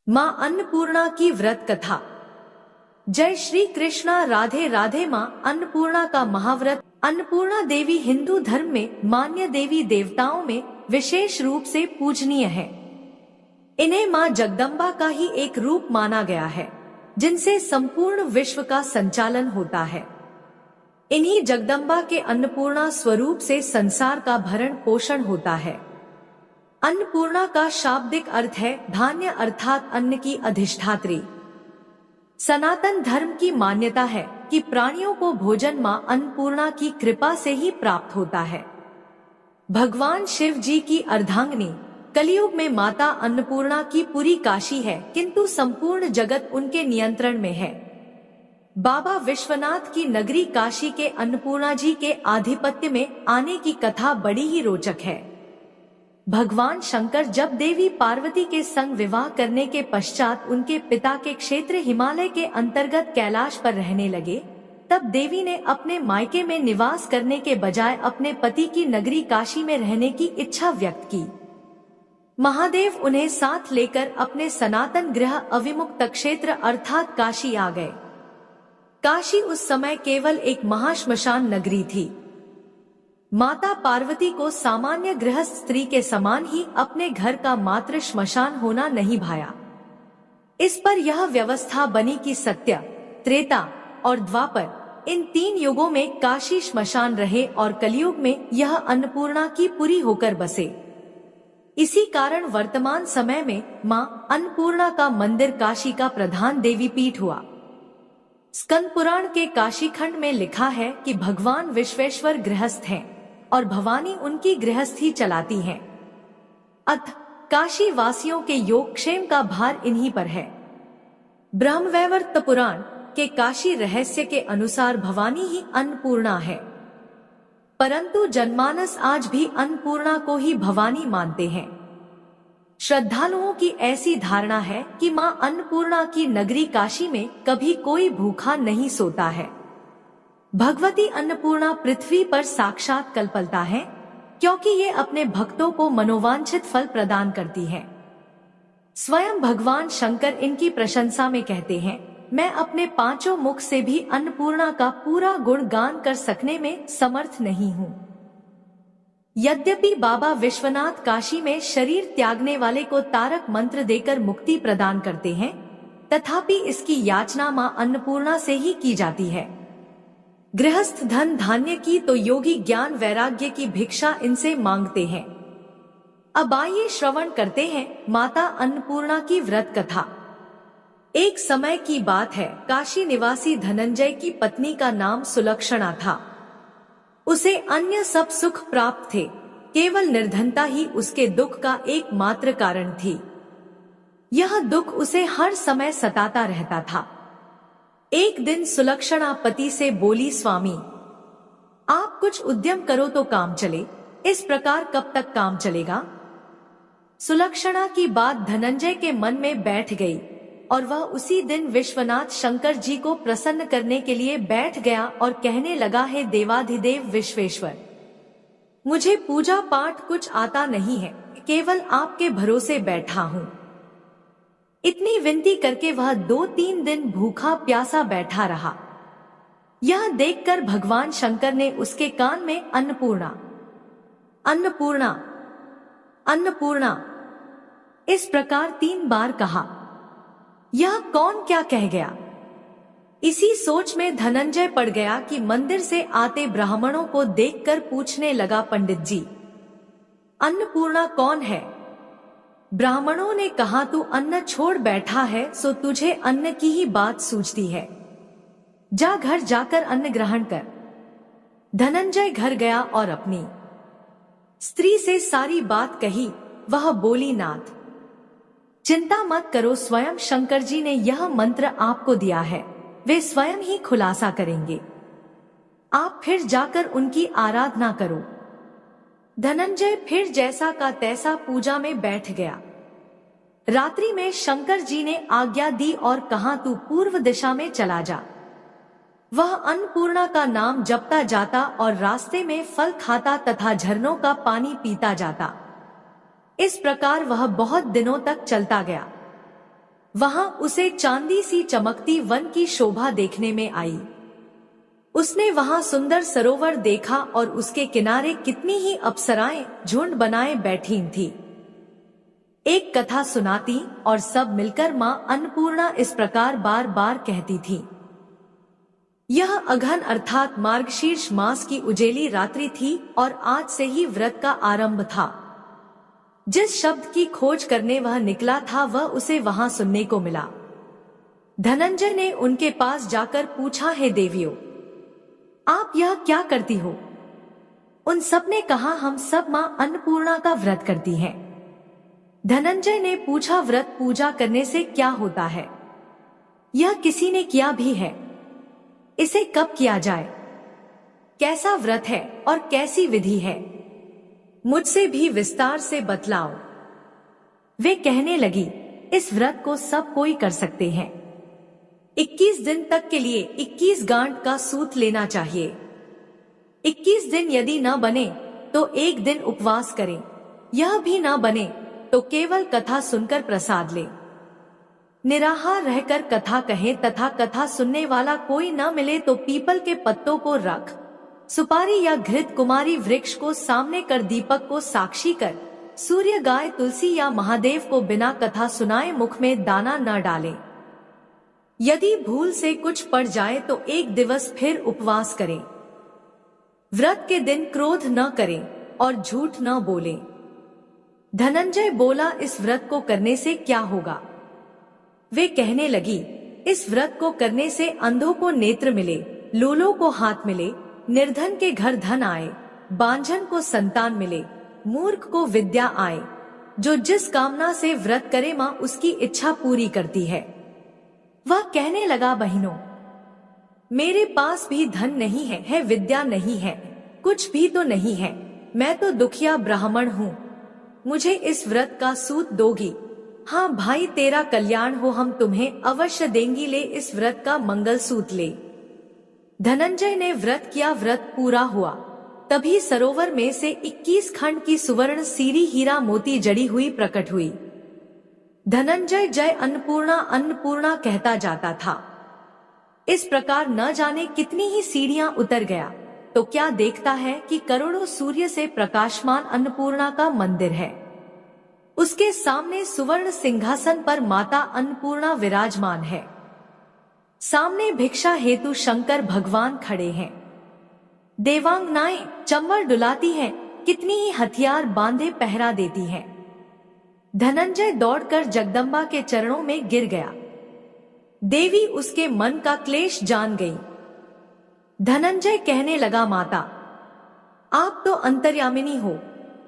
मां अन्नपूर्णा की व्रत कथा। जय श्री कृष्णा। राधे राधे। मां अन्नपूर्णा का महाव्रत। अन्नपूर्णा देवी हिंदू धर्म में मान्य देवी देवताओं में विशेष रूप से पूजनीय है। इन्हें मां जगदम्बा का ही एक रूप माना गया है, जिनसे संपूर्ण विश्व का संचालन होता है। इन्हीं जगदम्बा के अन्नपूर्णा स्वरूप से संसार का भरण पोषण होता है। अन्नपूर्णा का शाब्दिक अर्थ है धान्य, अर्थात अन्न की अधिष्ठात्री। सनातन धर्म की मान्यता है कि प्राणियों को भोजन मां अन्नपूर्णा की कृपा से ही प्राप्त होता है। भगवान शिव जी की अर्धांगिनी कलयुग में माता अन्नपूर्णा की पूरी काशी है, किंतु संपूर्ण जगत उनके नियंत्रण में है। बाबा विश्वनाथ की नगरी काशी के अन्नपूर्णा जी के आधिपत्य में आने की कथा बड़ी ही रोचक है। भगवान शंकर जब देवी पार्वती के संग विवाह करने के पश्चात उनके पिता के क्षेत्र हिमालय के अंतर्गत कैलाश पर रहने लगे, तब देवी ने अपने मायके में निवास करने के बजाय अपने पति की नगरी काशी में रहने की इच्छा व्यक्त की। महादेव उन्हें साथ लेकर अपने सनातन गृह अविमुक्त क्षेत्र अर्थात काशी आ गए। काशी उस समय केवल एक महाश्मशान नगरी थी। माता पार्वती को सामान्य गृहस्थ स्त्री के समान ही अपने घर का मात्र श्मशान होना नहीं भाया। इस पर यह व्यवस्था बनी कि सत्य, त्रेता और द्वापर, इन 3 युगों में काशी श्मशान रहे और कलयुग में यह अन्नपूर्णा की पुरी होकर बसे। इसी कारण वर्तमान समय में मां अन्नपूर्णा का मंदिर काशी का प्रधान देवी पीठ हुआ। स्कंद पुराण के काशी खंड में लिखा है कि भगवान विश्वेश्वर गृहस्थ हैं और भवानी उनकी गृहस्थी चलाती हैं। अतः काशी वासियों के योगक्षेम का भार इन्हीं पर है। ब्रह्मवैवर्त पुराण के काशी रहस्य के अनुसार भवानी ही अन्नपूर्णा है, परंतु जनमानस आज भी अन्नपूर्णा को ही भवानी मानते हैं। श्रद्धालुओं की ऐसी धारणा है कि मां अन्नपूर्णा की नगरी काशी में कभी कोई भूखा नहीं सोता है। भगवती अन्नपूर्णा पृथ्वी पर साक्षात कल्पलता है, क्योंकि ये अपने भक्तों को मनोवांछित फल प्रदान करती है। स्वयं भगवान शंकर इनकी प्रशंसा में कहते हैं, मैं अपने 5 मुख से भी अन्नपूर्णा का पूरा गुणगान कर सकने में समर्थ नहीं हूँ। यद्यपि बाबा विश्वनाथ काशी में शरीर त्यागने वाले को तारक मंत्र देकर मुक्ति प्रदान करते हैं, तथापि इसकी याचना मां अन्नपूर्णा से ही की जाती है। गृहस्थ धन धान्य की तो योगी ज्ञान वैराग्य की भिक्षा इनसे मांगते हैं। अब आइए श्रवण करते हैं माता अन्नपूर्णा की व्रत कथा। एक समय की बात है, काशी निवासी धनंजय की पत्नी का नाम सुलक्षणा था। उसे अन्य सब सुख प्राप्त थे, केवल निर्धनता ही उसके दुख का एकमात्र कारण थी। यह दुख उसे हर समय सताता रहता था। एक दिन सुलक्षणा पति से बोली, स्वामी आप कुछ उद्यम करो तो काम चले, इस प्रकार कब तक काम चलेगा। सुलक्षणा की बात धनंजय के मन में बैठ गई और वह उसी दिन विश्वनाथ शंकर जी को प्रसन्न करने के लिए बैठ गया और कहने लगा, है देवाधिदेव विश्वेश्वर, मुझे पूजा पाठ कुछ आता नहीं है, केवल आपके भरोसे बैठा हूँ। इतनी विनती करके वह 2-3 दिन भूखा प्यासा बैठा रहा। यह देखकर भगवान शंकर ने उसके कान में अन्नपूर्णा, अन्नपूर्णा, अन्नपूर्णा इस प्रकार 3 बार कहा। यह कौन क्या कह गया। इसी सोच में धनंजय पड़ गया कि मंदिर से आते ब्राह्मणों को देखकर पूछने लगा, पंडित जी अन्नपूर्णा कौन है। ब्राह्मणों ने कहा, तू अन्न छोड़ बैठा है, सो तुझे अन्न की ही बात सूझती है, जा घर जाकर अन्न ग्रहण कर। धनंजय घर गया और अपनी स्त्री से सारी बात कही। वह बोली, नाथ चिंता मत करो, स्वयं शंकर जी ने यह मंत्र आपको दिया है, वे स्वयं ही खुलासा करेंगे, आप फिर जाकर उनकी आराधना करो। धनंजय फिर जैसा का तैसा पूजा में बैठ गया। रात्रि में शंकर जी ने आज्ञा दी और कहा, तू पूर्व दिशा में चला जा। वह अन्नपूर्णा का नाम जपता जाता और रास्ते में फल खाता तथा झरनों का पानी पीता जाता। इस प्रकार वह बहुत दिनों तक चलता गया। वहां उसे चांदी सी चमकती वन की शोभा देखने में आई। उसने वहां सुंदर सरोवर देखा और उसके किनारे कितनी ही अप्सराएं झुंड बनाए बैठी थी। एक कथा सुनाती और सब मिलकर मां अन्नपूर्णा इस प्रकार बार बार कहती थी। यह अघन अर्थात मार्गशीर्ष मास की उजेली रात्रि थी और आज से ही व्रत का आरंभ था। जिस शब्द की खोज करने वह निकला था वह उसे वहां सुनने को मिला। धनंजय ने उनके पास जाकर पूछा, हे देवियों, आप यह क्या करती हो? उन सब ने कहा, हम सब मां अन्नपूर्णा का व्रत करती हैं। धनंजय ने पूछा, व्रत पूजा करने से क्या होता है? यह किसी ने किया भी है? इसे कब किया जाए? कैसा व्रत है और कैसी विधि है? मुझसे भी विस्तार से बतलाओ। वे कहने लगी, इस व्रत को सब कोई कर सकते हैं। 21 दिन तक के लिए 21 गांठ का सूत लेना चाहिए। 21 दिन यदि न बने तो एक दिन उपवास करें। यह भी न बने तो केवल कथा सुनकर प्रसाद ले। निराहार रहकर कथा कहे तथा कथा सुनने वाला कोई न मिले तो पीपल के पत्तों को रख, सुपारी या घृत कुमारी वृक्ष को सामने कर दीपक को साक्षी कर, सूर्य, गाय, तुलसी या महादेव को बिना कथा सुनाए मुख में दाना न डालें। यदि भूल से कुछ पड़ जाए तो एक दिवस फिर उपवास करें। व्रत के दिन क्रोध न करें और झूठ न बोलें। धनंजय बोला, इस व्रत को करने से क्या होगा? वे कहने लगी, इस व्रत को करने से अंधों को नेत्र मिले, लूलों को हाथ मिले, निर्धन के घर धन आए, बांझन को संतान मिले, मूर्ख को विद्या आए। जो जिस कामना से व्रत करे मां उसकी इच्छा पूरी करती है। वह कहने लगा, बहनों, मेरे पास भी धन नहीं है, विद्या नहीं है, कुछ भी तो नहीं है। मैं तो दुखिया ब्राह्मण हूँ। मुझे इस व्रत का सूत दोगी? हाँ भाई, तेरा कल्याण हो, हम तुम्हें अवश्य देंगी। ले इस व्रत का मंगल सूत ले। धनंजय ने व्रत किया। व्रत पूरा हुआ तभी सरोवर में से 21 खंड की सुवर्ण सीरी हीरा मोती जड़ी हुई प्रकट हुई। धनंजय जय अन्नपूर्णा अन्नपूर्णा कहता जाता था। इस प्रकार न जाने कितनी ही सीढ़ियां उतर गया तो क्या देखता है कि करोड़ों सूर्य से प्रकाशमान अन्नपूर्णा का मंदिर है। उसके सामने सुवर्ण सिंहासन पर माता अन्नपूर्णा विराजमान है। सामने भिक्षा हेतु शंकर भगवान खड़े हैं। देवांगनाएं चंबल डुलाती हैं, कितनी ही हथियार बांधे पहरा देती हैं। धनंजय दौड़कर जगदम्बा के चरणों में गिर गया। देवी उसके मन का क्लेश जान गई। धनंजय कहने लगा, माता, आप तो अंतर्यामिनी हो,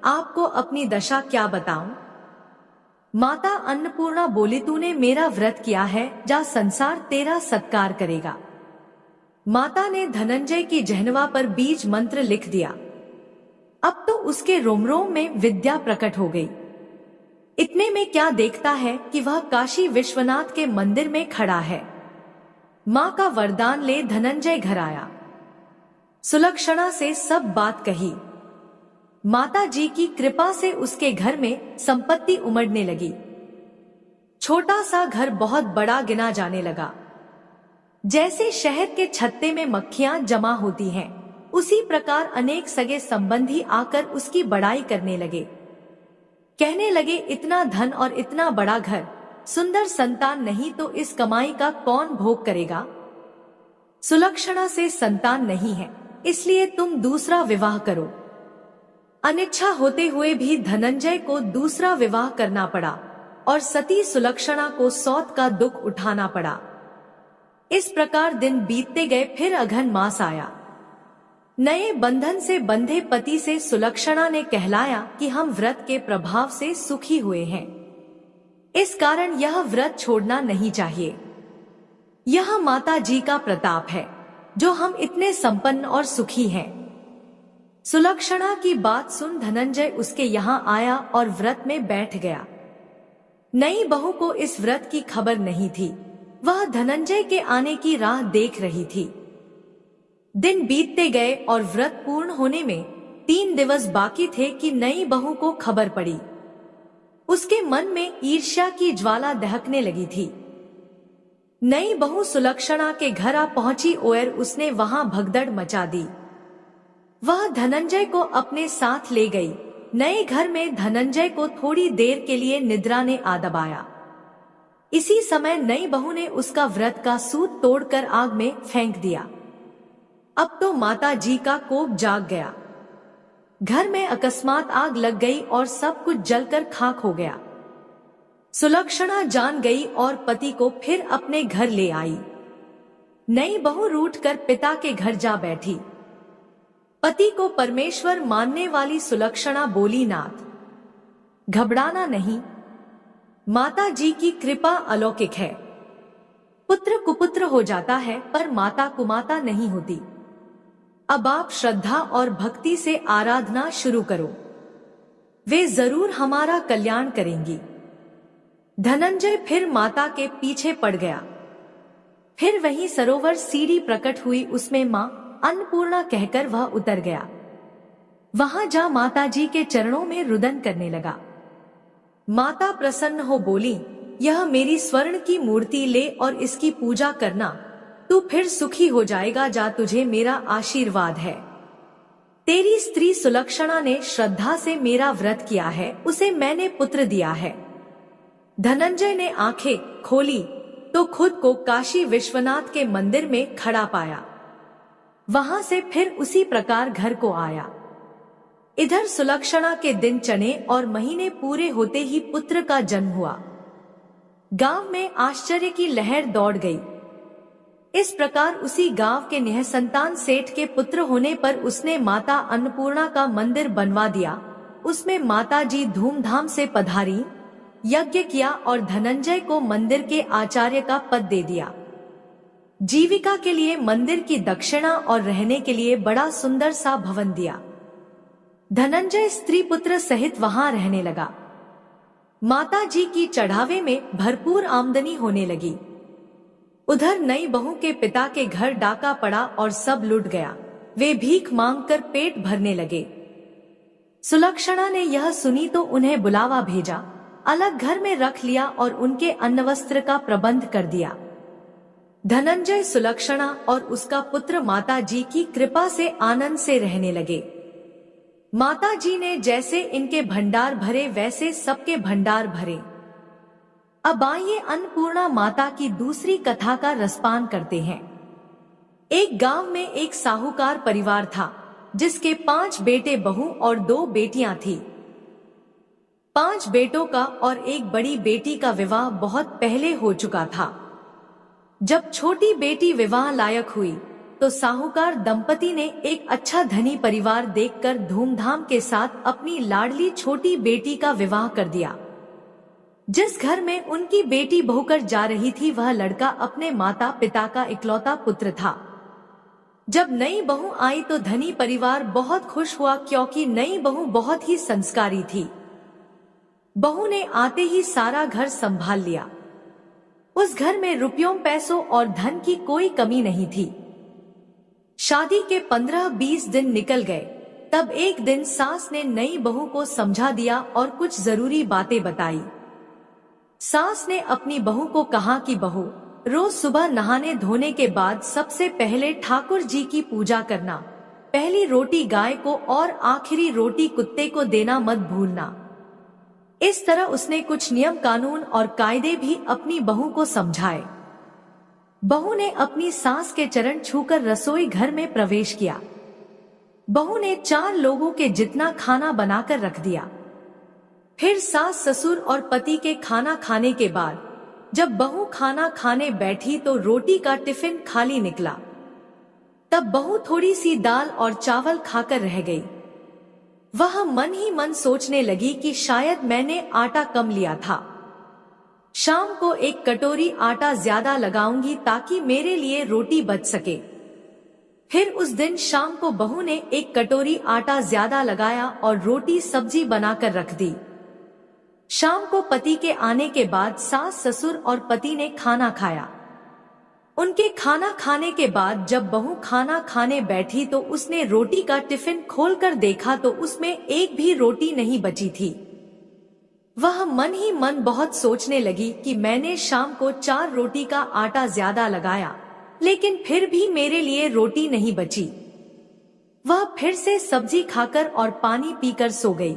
आपको अपनी दशा क्या बताऊं? माता अन्नपूर्णा बोली, तूने मेरा व्रत किया है, जा संसार तेरा सत्कार करेगा। माता ने धनंजय की जहनवा पर बीज मंत्र लिख दिया। अब तो उसके रोम रोम में विद्या प्रकट हो गई। इतने में क्या देखता है कि वह काशी विश्वनाथ के मंदिर में खड़ा है। मां का वरदान ले धनंजय घर आया। सुलक्षणा से सब बात कही। माता जी की कृपा से उसके घर में संपत्ति उमड़ने लगी। छोटा सा घर बहुत बड़ा गिना जाने लगा। जैसे शहद के छत्ते में मक्खियां जमा होती हैं, उसी प्रकार अनेक सगे संबंधी आकर उसकी बड़ाई करने लगे। कहने लगे, इतना धन और इतना बड़ा घर, सुंदर संतान नहीं तो इस कमाई का कौन भोग करेगा? सुलक्षणा से संतान नहीं है, इसलिए तुम दूसरा विवाह करो। अनिच्छा होते हुए भी धनंजय को दूसरा विवाह करना पड़ा और सती सुलक्षणा को सौत का दुख उठाना पड़ा। इस प्रकार दिन बीतते गए। फिर अघन मास आया। नए बंधन से बंधे पति से सुलक्षणा ने कहलाया कि हम व्रत के प्रभाव से सुखी हुए हैं, इस कारण यह व्रत छोड़ना नहीं चाहिए। यह माता जी का प्रताप है जो हम इतने संपन्न और सुखी हैं। सुलक्षणा की बात सुन धनंजय उसके यहाँ आया और व्रत में बैठ गया। नई बहू को इस व्रत की खबर नहीं थी। वह धनंजय के आने की राह देख रही थी। दिन बीतते गए और व्रत पूर्ण होने में 3 दिवस बाकी थे कि नई बहू को खबर पड़ी। उसके मन में ईर्ष्या की ज्वाला दहकने लगी थी। नई बहू सुलक्षणा के घर आ पहुंची और उसने वहां भगदड़ मचा दी। वह धनंजय को अपने साथ ले गई। नए घर में धनंजय को थोड़ी देर के लिए निद्रा ने आ दबाया। इसी समय नई बहू ने उसका व्रत का सूत तोड़कर आग में फेंक दिया। अब तो माता जी का कोप जाग गया। घर में अकस्मात आग लग गई और सब कुछ जलकर खाक हो गया। सुलक्षणा जान गई और पति को फिर अपने घर ले आई। नई बहू रूठकर पिता के घर जा बैठी। पति को परमेश्वर मानने वाली सुलक्षणा बोली, नाथ घबराना नहीं, माता जी की कृपा अलौकिक है। पुत्र कुपुत्र हो जाता है पर माता कुमाता नहीं होती। अब आप श्रद्धा और भक्ति से आराधना शुरू करो, वे जरूर हमारा कल्याण करेंगी। धनंजय फिर माता के पीछे पड़ गया। फिर वही सरोवर सीढ़ी प्रकट हुई, उसमें मां अन्नपूर्णा कहकर वह उतर गया। वहां जा माता जी के चरणों में रुदन करने लगा। माता प्रसन्न हो बोली, यह मेरी स्वर्ण की मूर्ति ले और इसकी पूजा करना, तू फिर सुखी हो जाएगा। जा, तुझे मेरा आशीर्वाद है। तेरी स्त्री सुलक्षणा ने श्रद्धा से मेरा व्रत किया है, उसे मैंने पुत्र दिया है। धनंजय ने आंखें खोली तो खुद को काशी विश्वनाथ के मंदिर में खड़ा पाया। वहां से फिर उसी प्रकार घर को आया। इधर सुलक्षणा के दिन चने और महीने पूरे होते ही पुत्र का जन्म हुआ। गांव में आश्चर्य की लहर दौड़ गई। इस प्रकार उसी गांव के निःसंतान सेठ के पुत्र होने पर उसने माता अन्नपूर्णा का मंदिर बनवा दिया। उसमें माता जी धूमधाम से पधारी, यज्ञ किया और धनंजय को मंदिर के आचार्य का पद दे दिया। जीविका के लिए मंदिर की दक्षिणा और रहने के लिए बड़ा सुंदर सा भवन दिया। धनंजय स्त्री पुत्र सहित वहां रहने लगा। माता जी की चढ़ावे में भरपूर आमदनी होने लगी। उधर नई बहू के पिता के घर डाका पड़ा और सब लुट गया। वे भीख मांगकर पेट भरने लगे। सुलक्षणा ने यह सुनी तो उन्हें बुलावा भेजा, अलग घर में रख लिया और उनके अन्न वस्त्र का प्रबंध कर दिया। धनंजय, सुलक्षणा और उसका पुत्र माता जी की कृपा से आनंद से रहने लगे। माता जी ने जैसे इनके भंडार भरे वैसे सबके भंडार भरे। अब आइए अन्नपूर्णा माता की दूसरी कथा का रसपान करते हैं। एक गांव में एक साहूकार परिवार था, जिसके 5 बेटे बहू और 2 बेटियां थी। 5 बेटों का और एक बड़ी बेटी का विवाह बहुत पहले हो चुका था। जब छोटी बेटी विवाह लायक हुई तो साहूकार दंपति ने एक अच्छा धनी परिवार देखकर धूमधाम के साथ अपनी लाडली छोटी बेटी का विवाह कर दिया। जिस घर में उनकी बेटी बहुकर जा रही थी, वह लड़का अपने माता पिता का इकलौता पुत्र था। जब नई बहू आई तो धनी परिवार बहुत खुश हुआ, क्योंकि नई बहू बहुत ही संस्कारी थी। बहू ने आते ही सारा घर संभाल लिया। उस घर में रुपयों, पैसों और धन की कोई कमी नहीं थी। शादी के 15-20 दिन निकल गए। तब एक दिन सास ने नई बहू को समझा दिया और कुछ जरूरी बातें बताई। सास ने अपनी बहू को कहा कि बहू, रोज सुबह नहाने धोने के बाद सबसे पहले ठाकुर जी की पूजा करना, पहली रोटी गाय को और आखिरी रोटी कुत्ते को देना मत भूलना। इस तरह उसने कुछ नियम कानून और कायदे भी अपनी बहू को समझाए। बहू ने अपनी सास के चरण छूकर रसोई घर में प्रवेश किया। बहू ने 4 लोगों के जितना खाना बनाकर रख दिया। फिर सास, ससुर और पति के खाना खाने के बाद जब बहू खाना खाने बैठी तो रोटी का टिफिन खाली निकला। तब बहू थोड़ी सी दाल और चावल खाकर रह गई। वह मन ही मन सोचने लगी कि शायद मैंने आटा कम लिया था। शाम को 1 कटोरी आटा ज्यादा लगाऊंगी ताकि मेरे लिए रोटी बच सके। फिर उस दिन शाम को बहू ने 1 कटोरी आटा ज्यादा लगाया और रोटी सब्जी बनाकर रख दी। शाम को पति के आने के बाद सास, ससुर और पति ने खाना खाया। उनके खाना खाने के बाद जब बहू खाना खाने बैठी तो उसने रोटी का टिफिन खोलकर देखा तो उसमें एक भी रोटी नहीं बची थी। वह मन ही मन बहुत सोचने लगी कि मैंने शाम को 4 रोटी का आटा ज्यादा लगाया, लेकिन फिर भी मेरे लिए रोटी नहीं बची। वह फिर से सब्जी खाकर और पानी पीकर सो गई।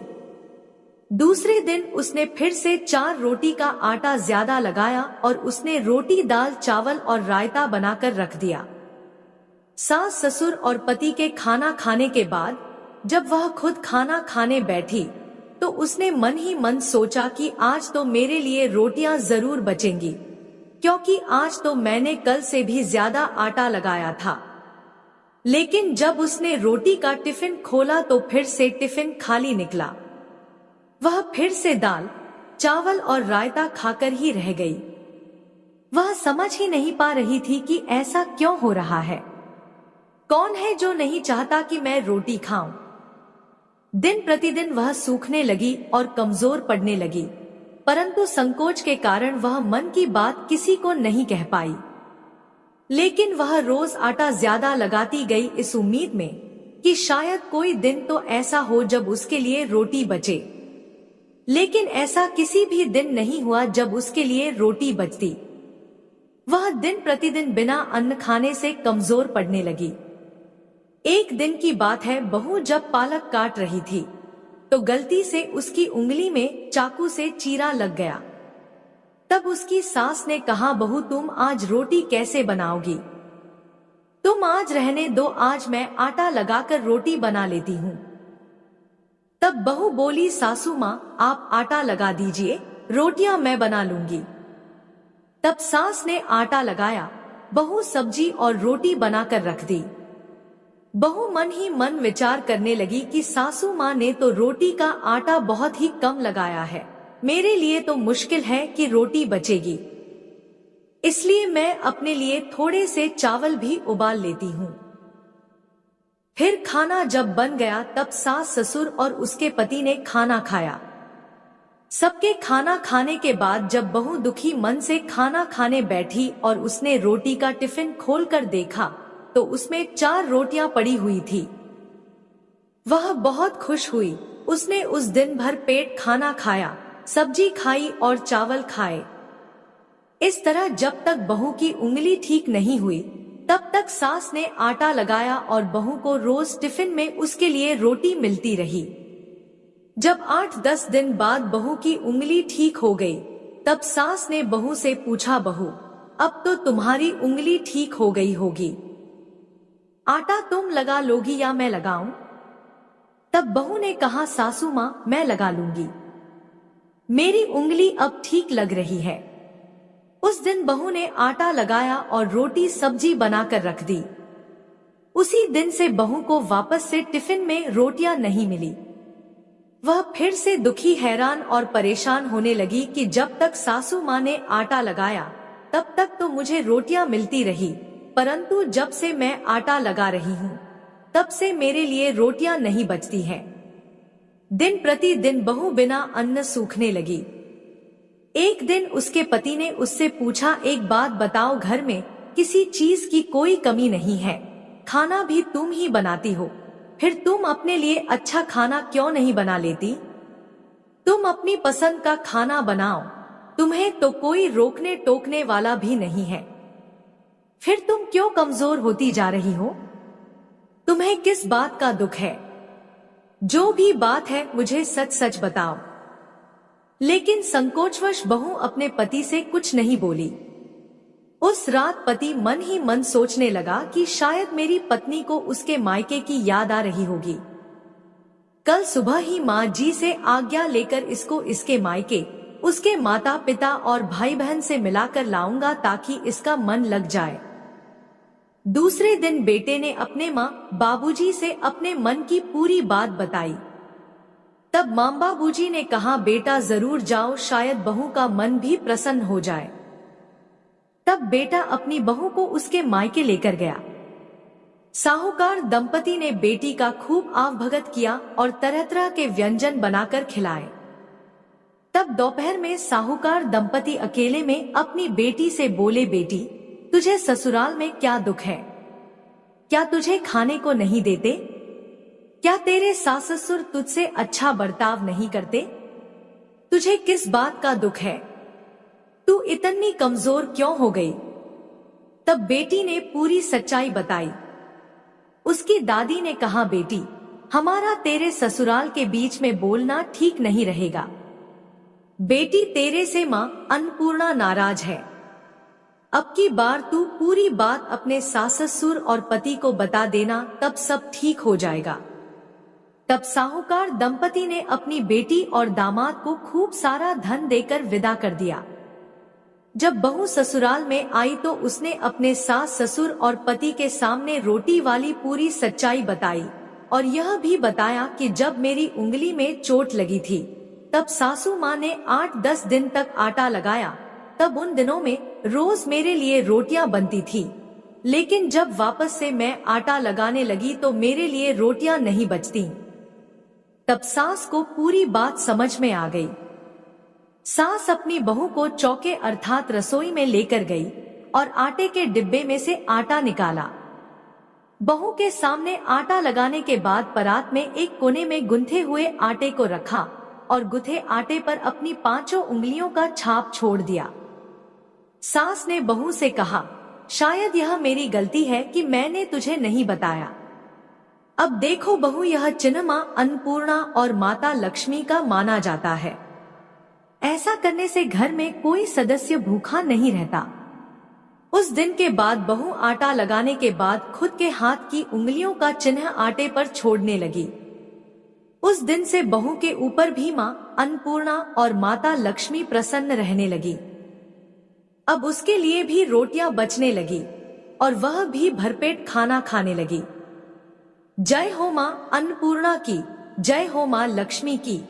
दूसरे दिन उसने फिर से 4 रोटी का आटा ज्यादा लगाया और उसने रोटी, दाल, चावल और रायता बनाकर रख दिया। सास, ससुर और पति के खाना खाने के बाद जब वह खुद खाना खाने बैठी तो उसने मन ही मन सोचा कि आज तो मेरे लिए रोटियां जरूर बचेंगी, क्योंकि आज तो मैंने कल से भी ज्यादा आटा लगाया था। लेकिन जब उसने रोटी का टिफिन खोला तो फिर से टिफिन खाली निकला। वह फिर से दाल, चावल और रायता खाकर ही रह गई। वह समझ ही नहीं पा रही थी कि ऐसा क्यों हो रहा है। कौन है जो नहीं चाहता कि मैं रोटी खाऊं? दिन प्रतिदिन वह सूखने लगी और कमजोर पड़ने लगी, परंतु संकोच के कारण वह मन की बात किसी को नहीं कह पाई। लेकिन वह रोज आटा ज्यादा लगाती गई इस उम्मीद में कि शायद कोई दिन तो ऐसा हो जब उसके लिए रोटी बचे। लेकिन ऐसा किसी भी दिन नहीं हुआ जब उसके लिए रोटी बचती। वह दिन प्रतिदिन बिना अन्न खाने से कमजोर पड़ने लगी। एक दिन की बात है, बहू जब पालक काट रही थी तो गलती से उसकी उंगली में चाकू से चीरा लग गया। तब उसकी सास ने कहा, बहू तुम आज रोटी कैसे बनाओगी? तुम आज रहने दो, आज मैं आटा लगाकर रोटी बना लेती हूँ। तब बहू बोली, सासू माँ आप आटा लगा दीजिए, रोटियां मैं बना लूंगी। तब सास ने आटा लगाया, बहू सब्जी और रोटी बनाकर रख दी। बहू मन ही मन विचार करने लगी कि सासू माँ ने तो रोटी का आटा बहुत ही कम लगाया है, मेरे लिए तो मुश्किल है कि रोटी बचेगी। इसलिए मैं अपने लिए थोड़े से चावल भी उबाल लेती हूँ। फिर खाना जब बन गया तब सास, ससुर और उसके पति ने खाना खाया। सबके खाना खाने के बाद जब बहू दुखी मन से खाना खाने बैठी और उसने रोटी का टिफिन खोलकर देखा तो उसमें 4 रोटियां पड़ी हुई थी। वह बहुत खुश हुई। उसने उस दिन भर पेट खाना खाया, सब्जी खाई और चावल खाए। इस तरह जब तक बहू की उंगली ठीक नहीं हुई तब तक सास ने आटा लगाया और बहू को रोज टिफिन में उसके लिए रोटी मिलती रही। जब 8-10 दिन बाद बहू की उंगली ठीक हो गई तब सास ने बहू से पूछा, बहू अब तो तुम्हारी उंगली ठीक हो गई होगी, आटा तुम लगा लोगी या मैं लगाऊं? तब बहू ने कहा, सासू माँ मैं लगा लूंगी, मेरी उंगली अब ठीक लग रही है। उस दिन बहू ने आटा लगाया और रोटी सब्जी बनाकर रख दी। उसी दिन से बहू को वापस से टिफिन में रोटियां नहीं मिली। वह फिर से दुखी, हैरान और परेशान होने लगी कि जब तक सासू माँ ने आटा लगाया तब तक तो मुझे रोटियां मिलती रही, परंतु जब से मैं आटा लगा रही हूँ तब से मेरे लिए रोटियां नहीं बचती हैं। दिन प्रतिदिन बहू बिना अन्न सूखने लगी। एक दिन उसके पति ने उससे पूछा, एक बात बताओ, घर में किसी चीज की कोई कमी नहीं है, खाना भी तुम ही बनाती हो, फिर तुम अपने लिए अच्छा खाना क्यों नहीं बना लेती? तुम अपनी पसंद का खाना बनाओ, तुम्हें तो कोई रोकने टोकने वाला भी नहीं है। फिर तुम क्यों कमजोर होती जा रही हो? तुम्हें किस बात का दुख है? जो भी बात है मुझे सच सच बताओ। लेकिन संकोचवश बहू अपने पति से कुछ नहीं बोली। उस रात पति मन ही मन सोचने लगा कि शायद मेरी पत्नी को उसके मायके की याद आ रही होगी। कल सुबह ही माँ जी से आज्ञा लेकर इसको इसके मायके, उसके माता पिता और भाई बहन से मिलाकर लाऊंगा ताकि इसका मन लग जाए। दूसरे दिन बेटे ने अपने माँ बाबूजी से अपने मन की पूरी बात बताई। तब माँ बाबूजी ने कहा, बेटा जरूर जाओ, शायद बहू का मन भी प्रसन्न हो जाए। तब बेटा अपनी बहू को उसके मायके लेकर गया। साहूकार दंपति ने बेटी का खूब आवभगत किया और तरह तरह के व्यंजन बनाकर खिलाए। तब दोपहर में साहूकार दंपति अकेले में अपनी बेटी से बोले, बेटी तुझे ससुराल में क्या दुख है? क्या तुझे खाने को नहीं देते? क्या तेरे सास ससुर तुझसे अच्छा बर्ताव नहीं करते? तुझे किस बात का दुख है? तू इतनी कमजोर क्यों हो गई? तब बेटी ने पूरी सच्चाई बताई। उसकी दादी ने कहा, बेटी, हमारा तेरे ससुराल के बीच में बोलना ठीक नहीं रहेगा। बेटी, तेरे से मां अन्नपूर्णा नाराज है। अब की बार तू पूरी बात अपने सास ससुर और पति को बता देना, तब सब ठीक हो जाएगा। तब साहूकार दंपति ने अपनी बेटी और दामाद को खूब सारा धन देकर विदा कर दिया। जब बहू ससुराल में आई तो उसने अपने सास ससुर और पति के सामने रोटी वाली पूरी सच्चाई बताई और यह भी बताया कि जब मेरी उंगली में चोट लगी थी तब सासू माँ ने 8-10 दिन तक आटा लगाया। तब उन दिनों में रोज मेरे लिए रोटियां बनती थी, लेकिन जब वापस से मैं आटा लगाने लगी तो मेरे लिए रोटियां नहीं बचती। तब सास को पूरी बात समझ में आ गई। सास अपनी बहू को चौके अर्थात रसोई में लेकर गई और आटे के डिब्बे में से आटा निकाला। बहू के सामने आटा लगाने के बाद परात में एक कोने में गुंथे हुए आटे को रखा और गुथे आटे पर अपनी 5 उंगलियों का छाप छोड़ दिया। सास ने बहू से कहा, शायद यह मेरी गलती है कि मैंने तुझे नहीं बताया। अब देखो बहू, यह चिन्ह मां अन्नपूर्णा और माता लक्ष्मी का माना जाता है। ऐसा करने से घर में कोई सदस्य भूखा नहीं रहता। उस दिन के बाद बहू आटा लगाने के बाद खुद के हाथ की उंगलियों का चिन्ह आटे पर छोड़ने लगी। उस दिन से बहू के ऊपर भी मां अन्नपूर्णा और माता लक्ष्मी प्रसन्न रहने लगी। अब उसके लिए भी रोटियां बचने लगी और वह भी भरपेट खाना खाने लगी। जय हो मां अन्नपूर्णा की, जय हो मां लक्ष्मी की।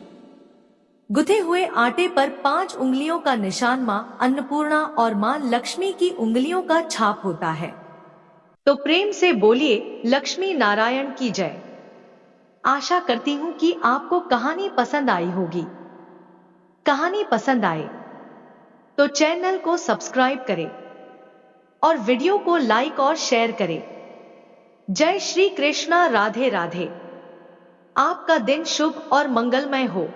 गुथे हुए आटे पर 5 उंगलियों का निशान मां अन्नपूर्णा और मां लक्ष्मी की उंगलियों का छाप होता है। तो प्रेम से बोलिए, लक्ष्मी नारायण की जय। आशा करती हूँ कि आपको कहानी पसंद आई होगी। कहानी पसंद आए तो चैनल को सब्सक्राइब करें और वीडियो को लाइक और शेयर करें। जय श्री कृष्णा, राधे राधे। आपका दिन शुभ और मंगलमय हो।